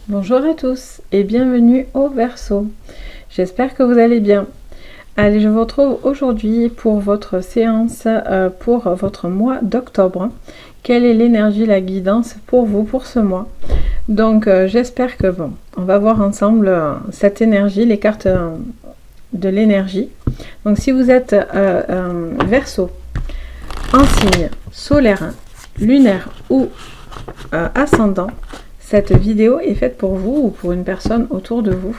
Bonjour à tous et bienvenue au Verseau. J'espère que vous allez bien. Allez, je vous retrouve aujourd'hui pour votre séance pour votre mois d'octobre. Quelle est l'énergie, la guidance pour vous pour ce mois? Donc j'espère que on va voir ensemble cette énergie, les cartes de l'énergie. Donc si vous êtes Verseau, en signe solaire, lunaire ou ascendant, cette vidéo est faite pour vous ou pour une personne autour de vous.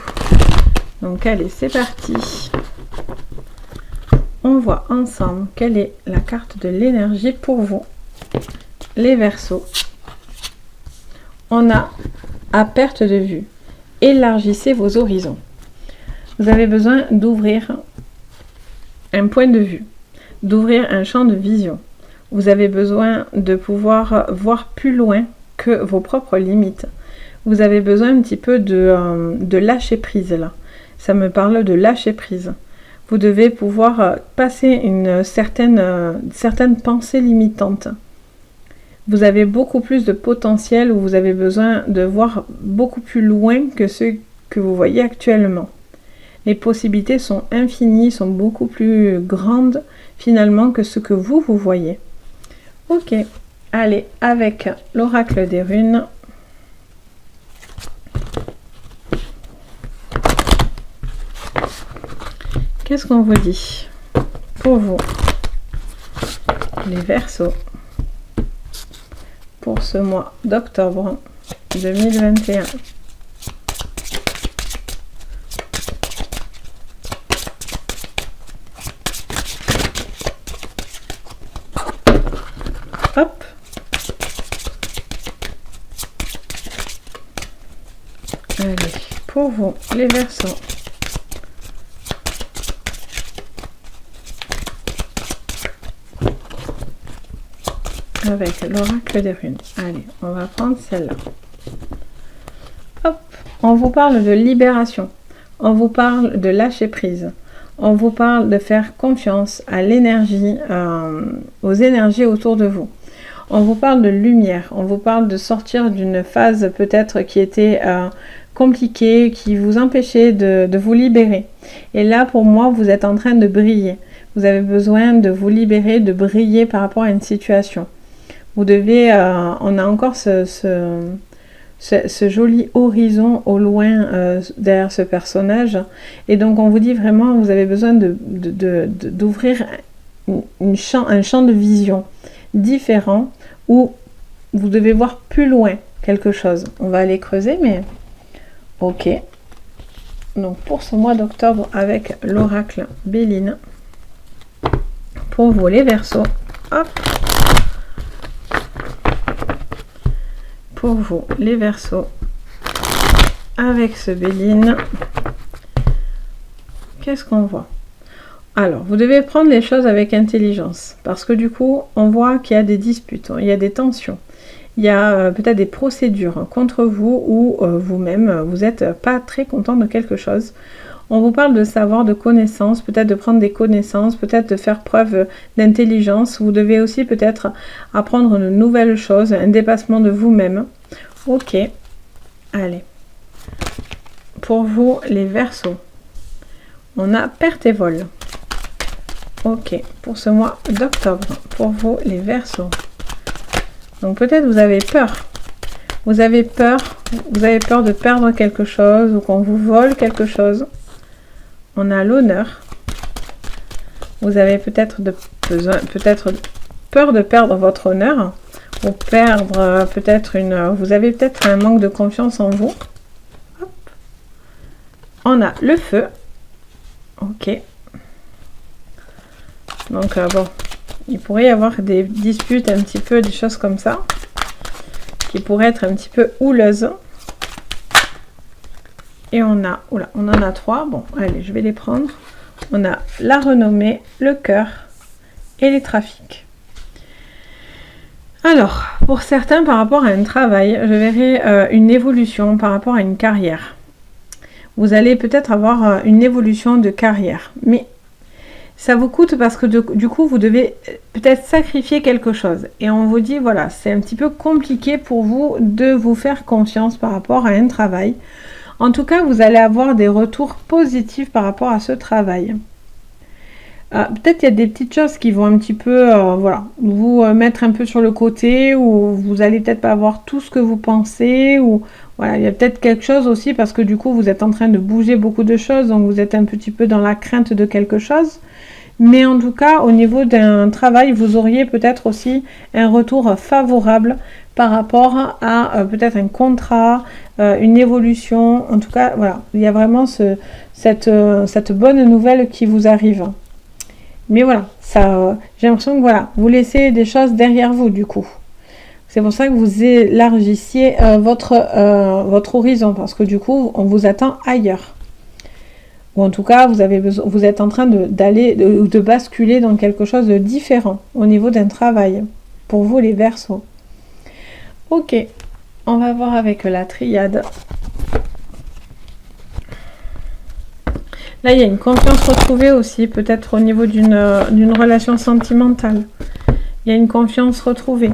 Donc allez, c'est parti. On voit ensemble quelle est la carte de l'énergie pour vous, les Verseaux. On a à perte de vue. Élargissez vos horizons. Vous avez besoin d'ouvrir un point de vue, d'ouvrir un champ de vision. Vous avez besoin de pouvoir voir plus loin que vos propres limites. Vous avez besoin un petit peu de lâcher prise là. Ça me parle de lâcher prise. Vous devez pouvoir passer une certaine pensée limitante. Vous avez beaucoup plus de potentiel, ou vous avez besoin de voir beaucoup plus loin que ce que vous voyez actuellement. Les possibilités sont infinies, sont beaucoup plus grandes finalement que ce que vous voyez. Ok, allez, avec l'oracle des runes. Qu'est-ce qu'on vous dit pour vous, les Verseaux, pour ce mois d'octobre 2021? Hop. Allez, pour vous, les Verseaux. Avec l'oracle des runes. Allez, on va prendre celle-là. Hop, on vous parle de libération. On vous parle de lâcher prise. On vous parle de faire confiance à l'énergie, aux énergies autour de vous. On vous parle de lumière. On vous parle de sortir d'une phase peut-être qui était compliquée, qui vous empêchait de vous libérer. Et là, pour moi, vous êtes en train de briller. Vous avez besoin de vous libérer, de briller par rapport à une situation. Vous devez, on a encore ce joli horizon au loin derrière ce personnage. Et donc on vous dit vraiment, vous avez besoin d'ouvrir un champ de vision différent où vous devez voir plus loin quelque chose. On va aller creuser, mais ok. Donc pour ce mois d'octobre avec l'oracle Béline, pour vous les Verseaux, hop. Pour vous, les Verseaux, avec ce Béline, qu'est-ce qu'on voit? Alors, vous devez prendre les choses avec intelligence, parce que du coup, on voit qu'il y a des disputes, il y a des tensions, il y a peut-être des procédures contre vous, ou vous-même, vous n'êtes pas très content de quelque chose. On vous parle de savoir, de connaissances, peut-être de prendre des connaissances, peut-être de faire preuve d'intelligence. Vous devez aussi peut-être apprendre de nouvelles choses, un dépassement de vous-même. Ok, allez. Pour vous, les Verseaux, on a perte et vol. Ok, pour ce mois d'octobre, pour vous, les Verseaux. Donc peut-être vous avez peur. Vous avez peur de perdre quelque chose ou qu'on vous vole quelque chose. On a l'honneur. Vous avez peut-être peur de perdre votre honneur, ou perdre vous avez peut-être un manque de confiance en vous. Hop. On a le feu. Ok. Donc bon, il pourrait y avoir des disputes un petit peu, des choses comme ça, qui pourraient être un petit peu houleuses. Et on en a 3. Bon, allez, je vais les prendre. On a la renommée, le cœur et les trafics. Alors, pour certains, par rapport à un travail, je verrai une évolution par rapport à une carrière. Vous allez peut-être avoir une évolution de carrière. Mais ça vous coûte parce que du coup, vous devez peut-être sacrifier quelque chose. Et on vous dit, voilà, c'est un petit peu compliqué pour vous de vous faire confiance par rapport à un travail. En tout cas, vous allez avoir des retours positifs par rapport à ce travail. Peut-être qu'il y a des petites choses qui vont un petit peu, voilà, vous mettre un peu sur le côté, ou vous allez peut-être pas avoir tout ce que vous pensez, ou voilà, il y a peut-être quelque chose aussi parce que du coup, vous êtes en train de bouger beaucoup de choses, donc vous êtes un petit peu dans la crainte de quelque chose. Mais en tout cas, au niveau d'un travail, vous auriez peut-être aussi un retour favorable par rapport à peut-être un contrat, une évolution. En tout cas, voilà, il y a vraiment cette bonne nouvelle qui vous arrive. Mais voilà, ça, j'ai l'impression que voilà, vous laissez des choses derrière vous du coup. C'est pour ça que vous élargissiez votre horizon, parce que du coup, on vous attend ailleurs. Ou en tout cas, vous êtes en train de basculer dans quelque chose de différent au niveau d'un travail. Pour vous, les Verseaux. Ok, on va voir avec la triade. Là, il y a une confiance retrouvée aussi, peut-être au niveau d'une relation sentimentale. Il y a une confiance retrouvée.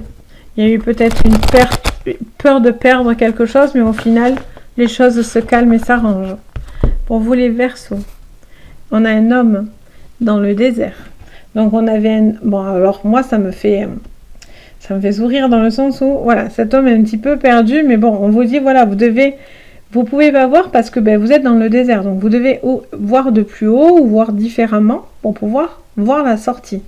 Il y a eu peut-être une peur de perdre quelque chose, mais au final, les choses se calment et s'arrangent. Pour vous, les Verseaux, on a un homme dans le désert. Donc, on avait un... Bon, alors, moi, ça me fait sourire dans le sens où, voilà, cet homme est un petit peu perdu, mais bon, on vous dit, voilà, vous pouvez pas voir parce que vous êtes dans le désert. Donc, vous devez voir de plus haut ou voir différemment pour pouvoir voir la sortie.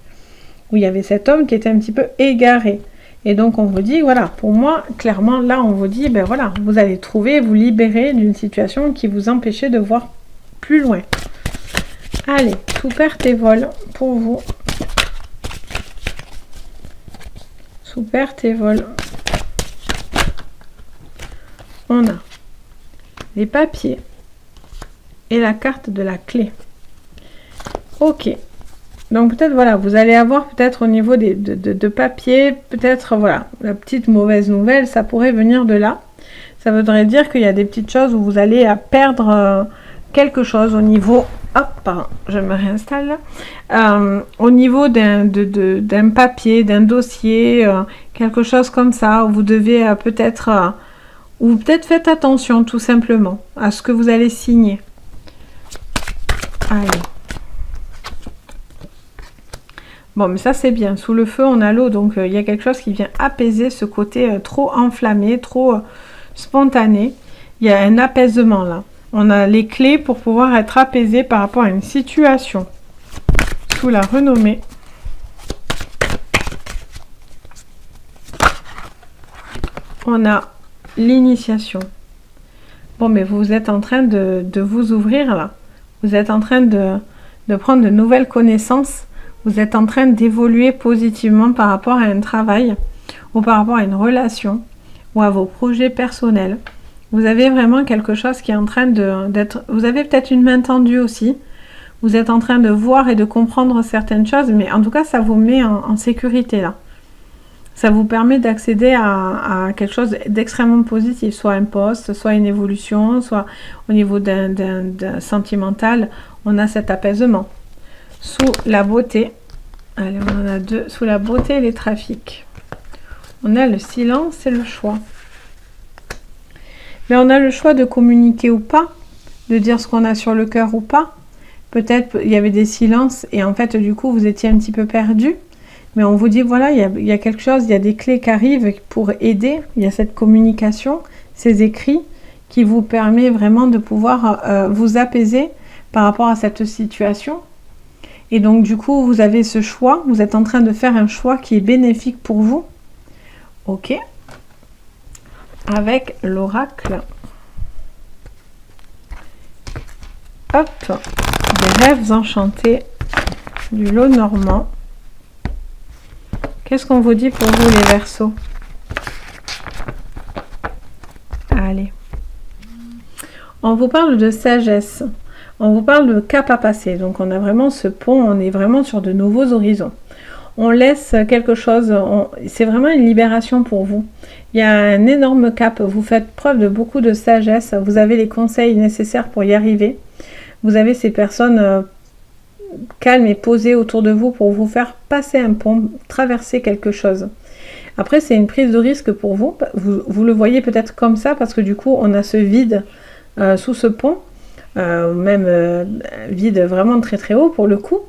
Où il y avait cet homme qui était un petit peu égaré. Et donc, on vous dit, voilà, pour moi, clairement, là, on vous dit, voilà, vous allez vous libérer d'une situation qui vous empêchait de voir plus loin. Allez, tout perte et vol pour vous. Sous perte et vol. On a les papiers et la carte de la clé. Ok. Donc peut-être, voilà, vous allez avoir peut-être au niveau de papier, peut-être, voilà, la petite mauvaise nouvelle, ça pourrait venir de là. Ça voudrait dire qu'il y a des petites choses où vous allez perdre quelque chose au niveau... Hop, pardon, je me réinstalle. Au niveau d'un papier, d'un dossier, quelque chose comme ça, où vous devez peut-être... ou peut-être faites attention tout simplement à ce que vous allez signer. Allez. Bon, mais ça c'est bien. Sous le feu, on a l'eau, donc il y a quelque chose qui vient apaiser ce côté trop enflammé, trop spontané. Il y a un apaisement là. On a les clés pour pouvoir être apaisé par rapport à une situation. Sous la renommée. On a l'initiation. Bon, mais vous êtes en train de vous ouvrir là. Vous êtes en train de prendre de nouvelles connaissances. Vous êtes en train d'évoluer positivement par rapport à un travail ou par rapport à une relation ou à vos projets personnels. Vous avez vraiment quelque chose qui est en train d'être... Vous avez peut-être une main tendue aussi. Vous êtes en train de voir et de comprendre certaines choses, mais en tout cas, ça vous met en sécurité là. Ça vous permet d'accéder à quelque chose d'extrêmement positif, soit un poste, soit une évolution, soit au niveau d'un sentimental, on a cet apaisement. Sous la beauté, allez, on en a deux, sous la beauté et les trafics. On a le silence et le choix. Mais on a le choix de communiquer ou pas, de dire ce qu'on a sur le cœur ou pas. Peut-être il y avait des silences et en fait, du coup, vous étiez un petit peu perdu. Mais on vous dit, voilà, il y a quelque chose, il y a des clés qui arrivent pour aider. Il y a cette communication, ces écrits qui vous permet vraiment de pouvoir vous apaiser par rapport à cette situation. Et donc, du coup, vous avez ce choix. Vous êtes en train de faire un choix qui est bénéfique pour vous. Ok. Avec l'oracle. Hop. Des rêves enchantés du lot normand. Qu'est-ce qu'on vous dit pour vous, les Verseaux? Allez. On vous parle de sagesse. On vous parle de cap à passer. Donc, on a vraiment ce pont. On est vraiment sur de nouveaux horizons. On laisse quelque chose. C'est vraiment une libération pour vous. Il y a un énorme cap. Vous faites preuve de beaucoup de sagesse. Vous avez les conseils nécessaires pour y arriver. Vous avez ces personnes calme et posé autour de vous pour vous faire passer un pont, traverser quelque chose. Après, c'est une prise de risque pour vous. Vous le voyez peut-être comme ça parce que du coup, on a ce vide sous ce pont, même vide vraiment très très haut pour le coup.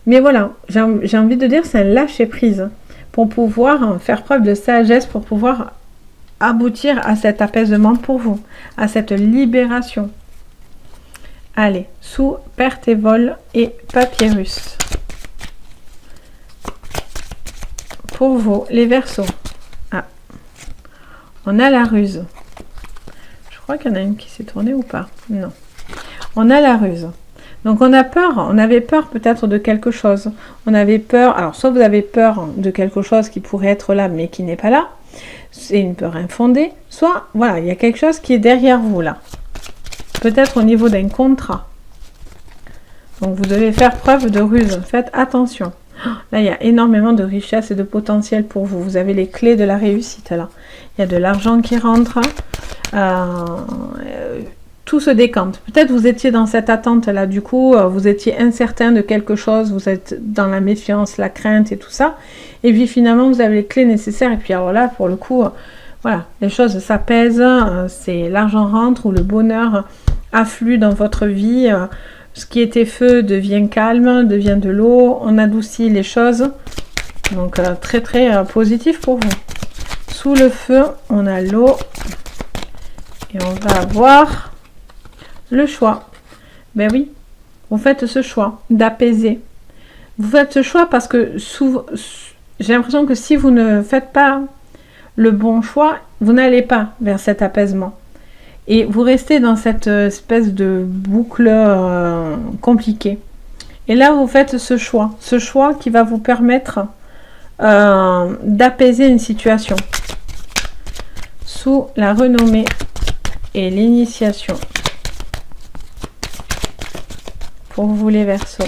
Mais voilà, j'ai envie de dire, c'est un lâcher prise pour pouvoir faire preuve de sagesse, pour pouvoir aboutir à cet apaisement pour vous, à cette libération. Allez, sous perte et vol et papyrus. Pour vous, les Verseaux. Ah, on a la ruse. Je crois qu'il y en a une qui s'est tournée ou pas? Non. On a la ruse. Donc on a peur, on avait peur peut-être de quelque chose. On avait peur, alors soit vous avez peur de quelque chose qui pourrait être là mais qui n'est pas là. C'est une peur infondée. Soit, voilà, il y a quelque chose qui est derrière vous là. Peut-être au niveau d'un contrat. Donc vous devez faire preuve de ruse. Faites attention. Là, il y a énormément de richesse et de potentiel pour vous. Vous avez les clés de la réussite là. Il y a de l'argent qui rentre. Tout se décante. Peut-être vous étiez dans cette attente là, du coup, vous étiez incertain de quelque chose, vous êtes dans la méfiance, la crainte et tout ça. Et puis finalement, vous avez les clés nécessaires. Et puis alors là, pour le coup, voilà, les choses s'apaisent, c'est l'argent rentre ou le bonheur afflue dans votre vie. Ce qui était feu devient calme, devient de l'eau, on adoucit les choses. Donc très très positif pour vous. Sous le feu, on a l'eau. Et on va avoir le choix. Ben oui, vous faites ce choix d'apaiser. Vous faites ce choix parce que j'ai l'impression que si vous ne faites pas le bon choix, vous n'allez pas vers cet apaisement. Et vous restez dans cette espèce de boucle compliquée. Et là, vous faites ce choix qui va vous permettre d'apaiser une situation. Sous la renommée et l'initiation. Pour vous les Verseaux.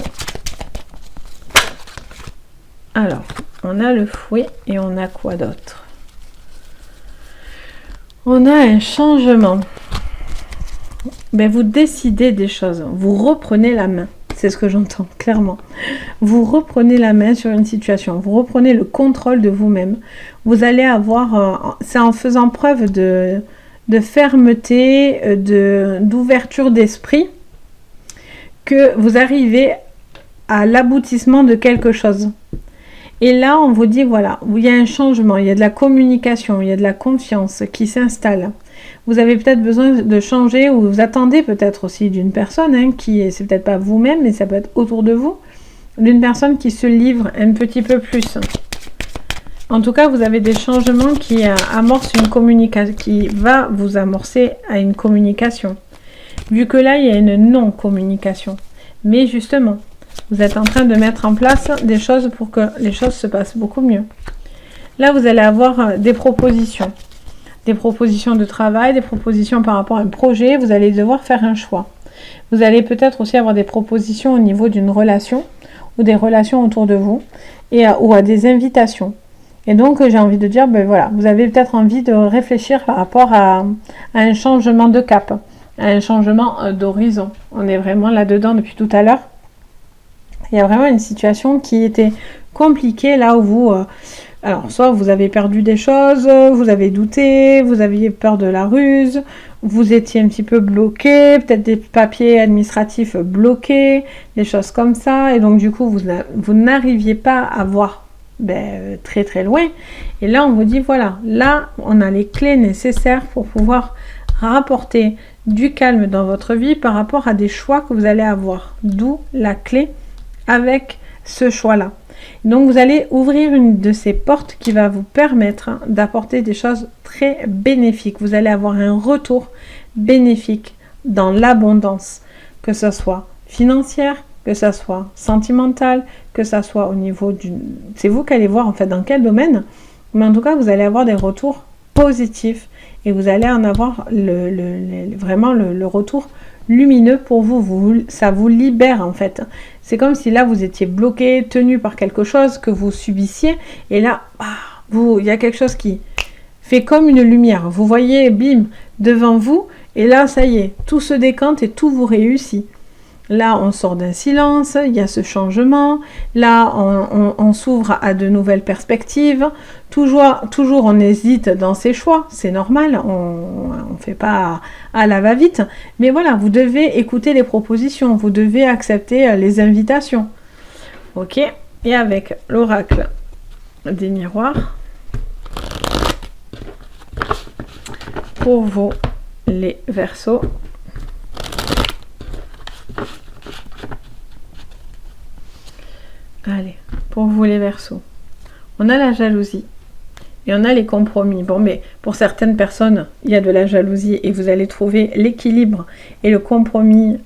Alors, on a le fouet et on a quoi d'autre? On a un changement. Ben, vous décidez des choses. Vous reprenez la main. C'est ce que j'entends, clairement. Vous reprenez la main sur une situation. Vous reprenez le contrôle de vous-même. Vous allez avoir... c'est en faisant preuve de fermeté, d'ouverture d'esprit, que vous arrivez à l'aboutissement de quelque chose. Et là, on vous dit, voilà, il y a un changement, il y a de la communication, il y a de la confiance qui s'installe. Vous avez peut-être besoin de changer, ou vous attendez peut-être aussi d'une personne, c'est peut-être pas vous-même, mais ça peut être autour de vous, d'une personne qui se livre un petit peu plus. En tout cas, vous avez des changements qui amorcent une communication, qui va vous amorcer à une communication. Vu que là, il y a une non-communication. Mais justement, vous êtes en train de mettre en place des choses pour que les choses se passent beaucoup mieux. Là, vous allez avoir des propositions. Des propositions de travail, des propositions par rapport à un projet. Vous allez devoir faire un choix. Vous allez peut-être aussi avoir des propositions au niveau d'une relation ou des relations autour de vous ou à des invitations. Et donc, j'ai envie de dire, ben voilà, vous avez peut-être envie de réfléchir par rapport à un changement de cap, à un changement d'horizon. On est vraiment là-dedans depuis tout à l'heure. Il y a vraiment une situation qui était compliquée là où vous... alors, soit vous avez perdu des choses, vous avez douté, vous aviez peur de la ruse, vous étiez un petit peu bloqué, peut-être des papiers administratifs bloqués, des choses comme ça. Et donc, du coup, vous n'arriviez pas à voir très très loin. Et là, on vous dit, voilà, là, on a les clés nécessaires pour pouvoir rapporter du calme dans votre vie par rapport à des choix que vous allez avoir. D'où la clé avec ce choix-là. Donc, vous allez ouvrir une de ces portes qui va vous permettre d'apporter des choses très bénéfiques. Vous allez avoir un retour bénéfique dans l'abondance, que ce soit financière, que ce soit sentimentale, que ce soit au niveau du... C'est vous qui allez voir en fait dans quel domaine, mais en tout cas, vous allez avoir des retours positifs et vous allez en avoir vraiment le retour lumineux pour vous. Ça vous libère en fait. C'est comme si là vous étiez bloqué, tenu par quelque chose que vous subissiez, et là, il y a quelque chose qui fait comme une lumière. Vous voyez, bim, devant vous, et là, ça y est, tout se décante et tout vous réussit. Là, on sort d'un silence, il y a ce changement. Là, on s'ouvre à de nouvelles perspectives. Toujours on hésite dans ses choix, c'est normal, on ne fait pas à la va-vite. Mais voilà, vous devez écouter les propositions, vous devez accepter les invitations. Ok, et avec l'oracle des miroirs, pour vous les Verseaux, allez, pour vous les Verseaux, on a la jalousie et on a les compromis. Bon, mais pour certaines personnes, il y a de la jalousie et vous allez trouver l'équilibre et le compromis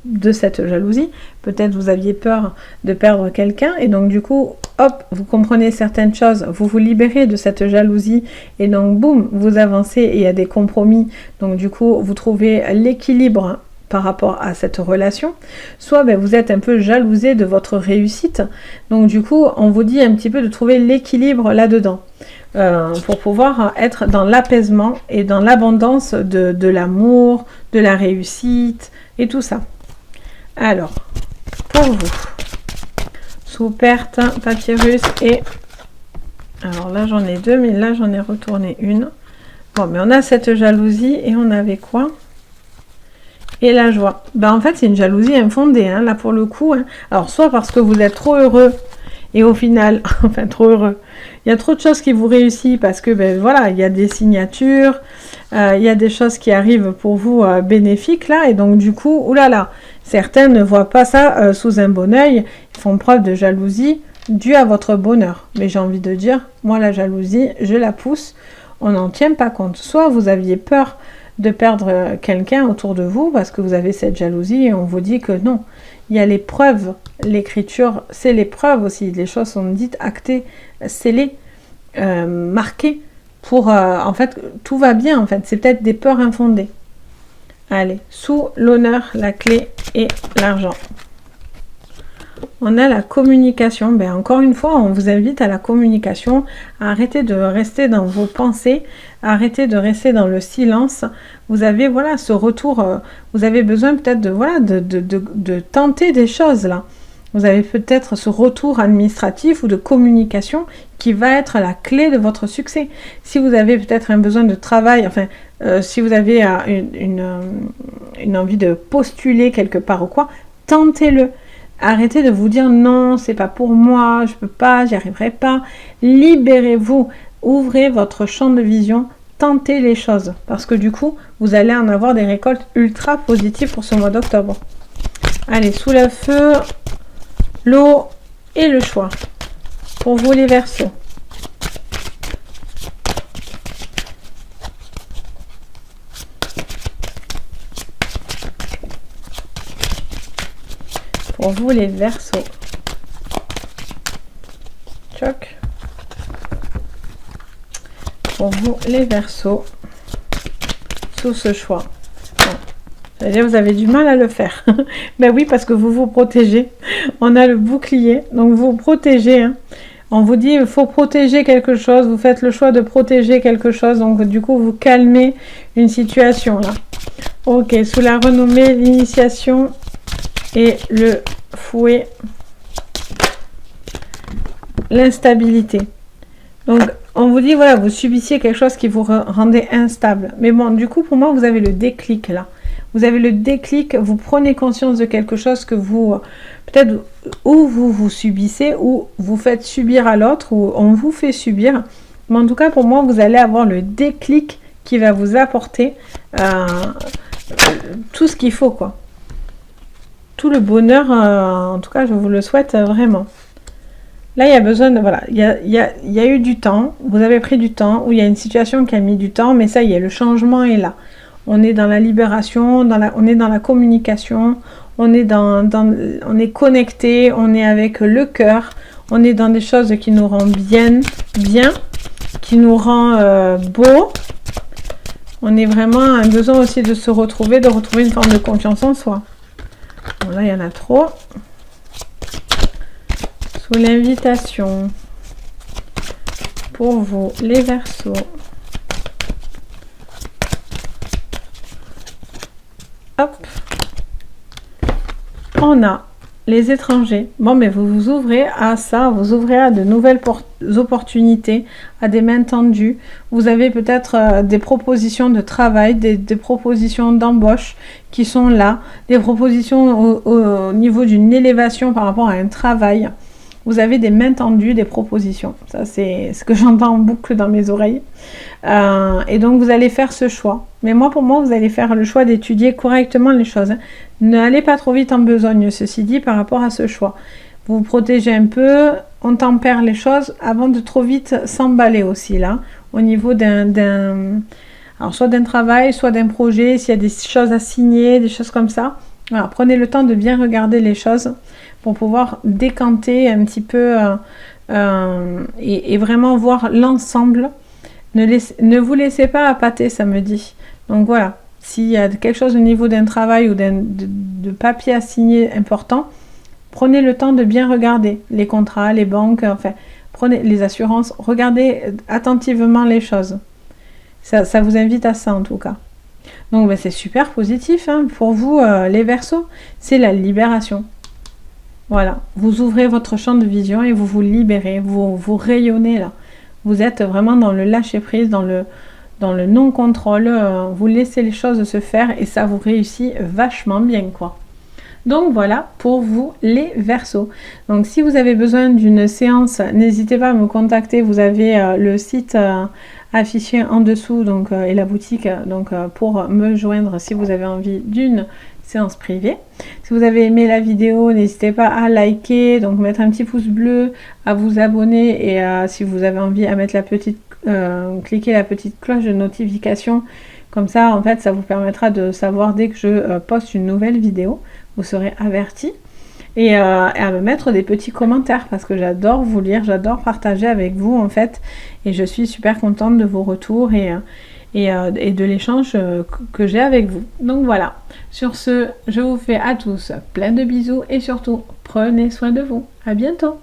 de cette jalousie. Peut-être vous aviez peur de perdre quelqu'un et donc du coup, hop, vous comprenez certaines choses, vous vous libérez de cette jalousie et donc boum, vous avancez et il y a des compromis. Donc du coup, vous trouvez l'équilibre par rapport à cette relation, soit vous êtes un peu jalousé de votre réussite, donc du coup on vous dit un petit peu de trouver l'équilibre là-dedans, pour pouvoir être dans l'apaisement et dans l'abondance de l'amour, de la réussite et tout ça. Alors, pour vous, sous perte, papyrus et... Alors là j'en ai deux, mais là j'en ai retourné une. Bon, mais on a cette jalousie et on avait quoi ? Et la joie. En fait, c'est une jalousie infondée, hein, là pour le coup. Hein. Alors, soit parce que vous êtes trop heureux, et au final, enfin trop heureux, il y a trop de choses qui vous réussissent parce que, voilà, il y a des signatures, il y a des choses qui arrivent pour vous bénéfiques, là, et donc du coup, oulala, certains ne voient pas ça sous un bon œil, ils font preuve de jalousie due à votre bonheur. Mais j'ai envie de dire, moi, la jalousie, je la pousse, on n'en tient pas compte. Soit vous aviez peur de perdre quelqu'un autour de vous parce que vous avez cette jalousie et on vous dit que non. Il y a les preuves, l'écriture, c'est les preuves aussi. Les choses sont dites, actées, scellées, marquées pour... en fait, tout va bien en fait. C'est peut-être des peurs infondées. Allez, sous l'honneur, la clé et l'argent. On a la communication. Encore une fois, on vous invite à la communication, à arrêter de rester dans vos pensées, à arrêter de rester dans le silence. Vous avez voilà ce retour, vous avez besoin peut-être de tenter des choses là. Vous avez peut-être ce retour administratif ou de communication qui va être la clé de votre succès. Si vous avez peut-être un besoin de travail, enfin, si vous avez une envie de postuler quelque part ou quoi, tentez-le. Arrêtez de vous dire non, c'est pas pour moi, je peux pas, j'y arriverai pas. Libérez-vous, ouvrez votre champ de vision, tentez les choses. Parce que du coup, vous allez en avoir des récoltes ultra positives pour ce mois d'octobre. Allez, sous le feu, l'eau et le choix. Pour vous les Verseaux. Pour vous les Verseaux. Choc. Pour vous les Verseaux. Sous ce choix. Bon. C'est-à-dire vous avez du mal à le faire. Oui, parce que vous vous protégez. On a le bouclier. Donc vous protégez. Hein. On vous dit il faut protéger quelque chose. Vous faites le choix de protéger quelque chose. Donc du coup vous calmez une situation là. Ok, sous la renommée, l'initiation. Et le fouet, l'instabilité. Donc, on vous dit, voilà, vous subissiez quelque chose qui vous rendait instable. Mais bon, du coup, pour moi, vous avez le déclic là. Vous avez le déclic, vous prenez conscience de quelque chose que vous, peut-être, ou vous subissez, ou vous faites subir à l'autre, ou on vous fait subir. Mais en tout cas, pour moi, vous allez avoir le déclic qui va vous apporter tout ce qu'il faut, quoi. Tout le bonheur, en tout cas, je vous le souhaite vraiment. Là, il y a besoin de... Voilà, il y a eu du temps, vous avez pris du temps, ou il y a une situation qui a mis du temps, mais ça y est, le changement est là. On est dans la libération, on est dans la communication, on est on est connecté, on est avec le cœur, on est dans des choses qui nous rendent bien, qui nous rend beau. On est vraiment un besoin aussi de se retrouver, de retrouver une forme de confiance en soi. Bon, là, il y en a trop. Sous l'invitation, pour vous, les Verseaux. Hop. on a les étrangers. Bon, mais vous vous ouvrez à ça, vous ouvrez à de nouvelles opportunités, à des mains tendues. Vous avez peut-être des propositions de travail, des propositions d'embauche qui sont là, des propositions au niveau d'une élévation par rapport à un travail. Vous avez des mains tendues, des propositions. Ça, c'est ce que j'entends en boucle dans mes oreilles. Et donc, vous allez faire ce choix. Mais pour moi, vous allez faire le choix d'étudier correctement les choses. Hein. Ne allez pas trop vite en besogne, ceci dit, par rapport à ce choix. Vous vous protégez un peu, on tempère les choses avant de trop vite s'emballer aussi, là, au niveau alors, soit d'un travail, soit d'un projet, s'il y a des choses à signer, des choses comme ça. Voilà, prenez le temps de bien regarder les choses pour pouvoir décanter un petit peu et vraiment voir l'ensemble. Ne vous laissez pas appâter, ça me dit. Donc voilà, s'il y a quelque chose au niveau d'un travail ou de papier à signer important, prenez le temps de bien regarder les contrats, les banques, enfin, prenez les assurances, regardez attentivement les choses. Ça vous invite à ça en tout cas. Donc c'est super positif hein, pour vous les Verseaux, c'est la libération. Voilà, vous ouvrez votre champ de vision et vous vous libérez, vous rayonnez là. Vous êtes vraiment dans le lâcher prise, dans le non-contrôle, vous laissez les choses se faire et ça vous réussit vachement bien quoi. Donc voilà pour vous les Verseaux. Donc si vous avez besoin d'une séance, n'hésitez pas à me contacter, vous avez le site affiché en dessous donc, et la boutique donc, pour me joindre si vous avez envie d'une séance privée. Si vous avez aimé la vidéo, n'hésitez pas à liker, donc mettre un petit pouce bleu, à vous abonner et si vous avez envie à mettre cliquer la petite cloche de notification. Comme ça, en fait, ça vous permettra de savoir dès que je poste une nouvelle vidéo, vous serez averti. Et à me mettre des petits commentaires parce que j'adore vous lire, j'adore partager avec vous en fait. Et je suis super contente de vos retours et de l'échange que j'ai avec vous. Donc voilà, sur ce, je vous fais à tous plein de bisous et surtout, prenez soin de vous. À bientôt!